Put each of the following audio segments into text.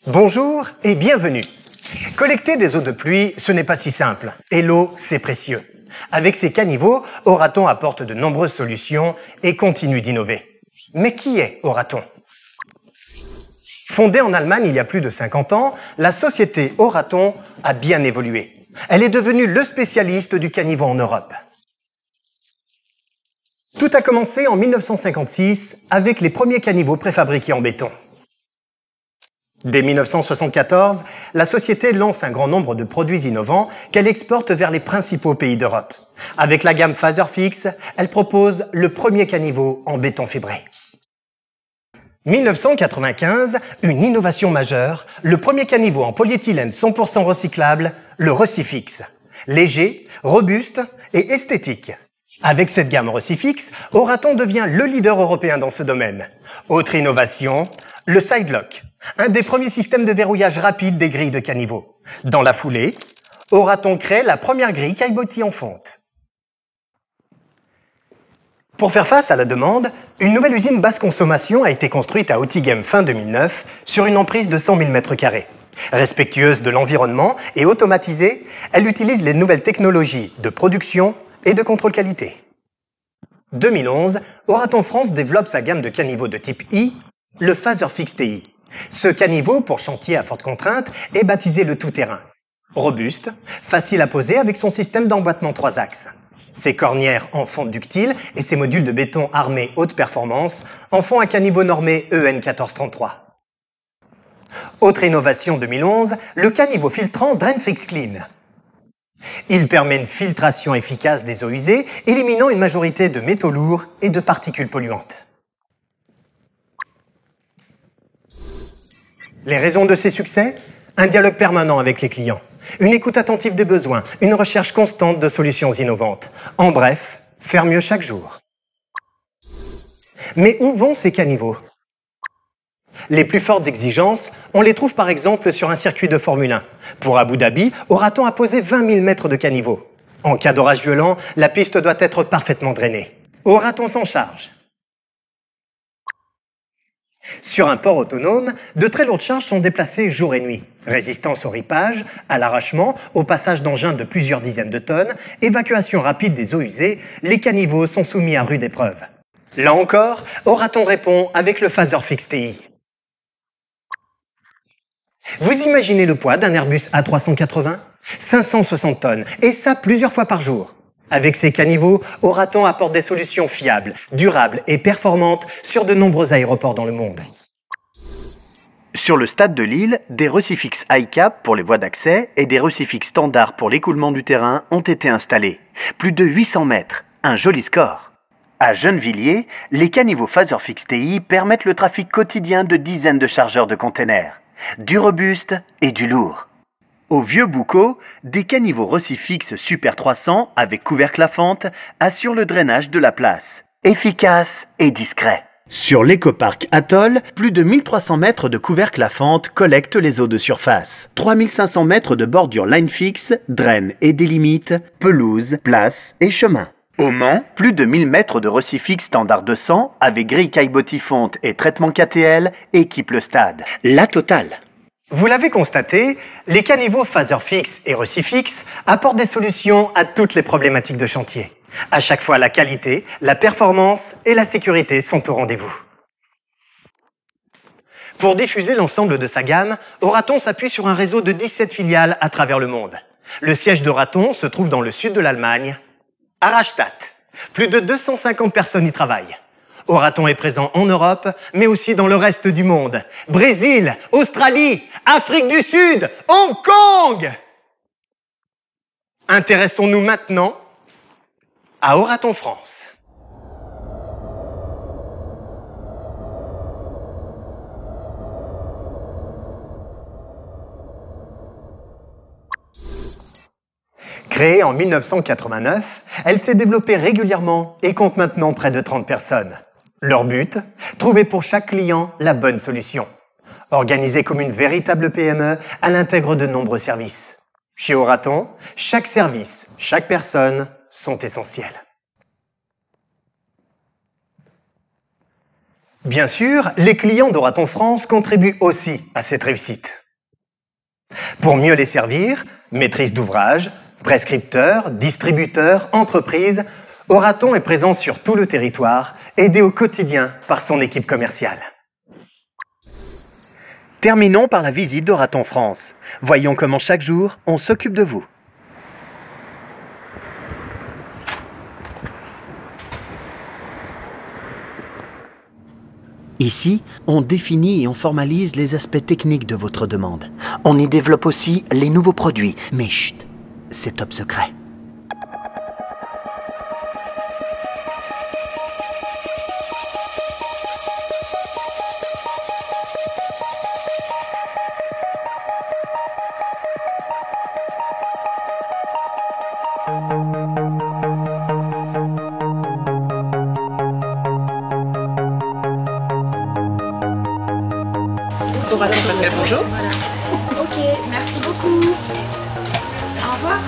Bonjour et bienvenue. Collecter des eaux de pluie, ce n'est pas si simple. Et l'eau, c'est précieux. Avec ses caniveaux, Euratom apporte de nombreuses solutions et continue d'innover. Mais qui est Euratom? Fondée en Allemagne il y a plus de 50 ans, la société Euratom a bien évolué. Elle est devenue le spécialiste du caniveau en Europe. Tout a commencé en 1956 avec les premiers caniveaux préfabriqués en béton. Dès 1974, la société lance un grand nombre de produits innovants qu'elle exporte vers les principaux pays d'Europe. Avec la gamme Faserfix, elle propose le premier caniveau en béton fibré. 1995, une innovation majeure, le premier caniveau en polyéthylène 100% recyclable, le Recifix. Léger, robuste et esthétique. Avec cette gamme Recifix, Euratom devient le leader européen dans ce domaine. Autre innovation, le Sidelock, un des premiers systèmes de verrouillage rapide des grilles de caniveau. Dans la foulée, Euratom crée la première grille caillebotis en fonte. Pour faire face à la demande, une nouvelle usine basse consommation a été construite à Ottigem fin 2009 sur une emprise de 100 000 m². Respectueuse de l'environnement et automatisée, elle utilise les nouvelles technologies de production et de contrôle qualité. 2011, Euratom France développe sa gamme de caniveaux de type I, le Faserfix TI. Ce caniveau, pour chantier à forte contrainte, est baptisé le tout-terrain. Robuste, facile à poser avec son système d'emboîtement 3 axes. Ses cornières en fonte ductile et ses modules de béton armé haute performance en font un caniveau normé EN 1433. Autre innovation 2011, le caniveau filtrant DrainFix Clean. Il permet une filtration efficace des eaux usées, éliminant une majorité de métaux lourds et de particules polluantes. Les raisons de ces succès? Un dialogue permanent avec les clients, une écoute attentive des besoins, une recherche constante de solutions innovantes. En bref, faire mieux chaque jour. Mais où vont ces caniveaux? Les plus fortes exigences, on les trouve par exemple sur un circuit de Formule 1. Pour Abu Dhabi, Euratom a posé 20 000 mètres de caniveau. En cas d'orage violent, la piste doit être parfaitement drainée. Euratom s'en charge. Sur un port autonome, de très lourdes charges sont déplacées jour et nuit. Résistance au ripage, à l'arrachement, au passage d'engins de plusieurs dizaines de tonnes, évacuation rapide des eaux usées, les caniveaux sont soumis à rude épreuve. Là encore, Euratom répond avec le Faserfix TI. Vous imaginez le poids d'un Airbus A380? 560 tonnes, et ça plusieurs fois par jour. Avec ces caniveaux, Euratom apporte des solutions fiables, durables et performantes sur de nombreux aéroports dans le monde. Sur le stade de Lille, des Recifix High Cap pour les voies d'accès et des Recifix standards pour l'écoulement du terrain ont été installés. Plus de 800 mètres, un joli score. À Gennevilliers, les caniveaux Faserfix TI permettent le trafic quotidien de dizaines de chargeurs de containers. Du robuste et du lourd. Au Vieux-Boucau, des caniveaux Recifix Super 300 avec couvercle à fente assurent le drainage de la place. Efficace et discret. Sur l'écoparc Atoll, plus de 1300 mètres de couvercle à fente collectent les eaux de surface. 3500 mètres de bordure line fixe drainent et délimitent pelouse, place et chemin. Au Mans, plus de 1000 mètres de Recifix standard 200 avec grille caillebotis fonte et traitement KTL équipent le stade. La totale. Vous l'avez constaté, les caniveaux Faserfix et Recifix apportent des solutions à toutes les problématiques de chantier. À chaque fois, la qualité, la performance et la sécurité sont au rendez-vous. Pour diffuser l'ensemble de sa gamme, Euratom s'appuie sur un réseau de 17 filiales à travers le monde. Le siège d'Euratom se trouve dans le sud de l'Allemagne, à Rastatt. Plus de 250 personnes y travaillent. Euratom est présent en Europe, mais aussi dans le reste du monde. Brésil, Australie, Afrique du Sud, Hong Kong. Intéressons-nous maintenant à Euratom France. Créée en 1989, Elle s'est développée régulièrement et compte maintenant près de 30 personnes. Leur but, trouver pour chaque client la bonne solution. Organisée comme une véritable PME, elle intègre de nombreux services. Chez Oraton, chaque service, chaque personne sont essentiels. Bien sûr, les clients d'Oraton France contribuent aussi à cette réussite. Pour mieux les servir, maîtrise d'ouvrage, prescripteurs, distributeurs, entreprises, Oraton est présent sur tout le territoire, aidé au quotidien par son équipe commerciale. Terminons par la visite d'Oraton France. Voyons comment chaque jour, on s'occupe de vous. Ici, on définit et on formalise les aspects techniques de votre demande. On y développe aussi les nouveaux produits. Mais chut, c'est top secret. Pascal, bonjour. Ok, merci beaucoup. Au revoir.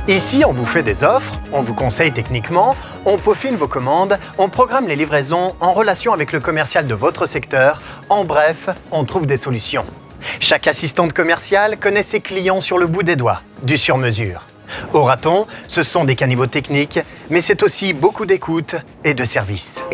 Ici, on vous fait des offres, on vous conseille techniquement, on peaufine vos commandes, on programme les livraisons en relation avec le commercial de votre secteur. En bref, on trouve des solutions. Chaque assistante commerciale connaît ses clients sur le bout des doigts, du sur-mesure. Oraton, ce sont des caniveaux techniques, mais c'est aussi beaucoup d'écoute et de service.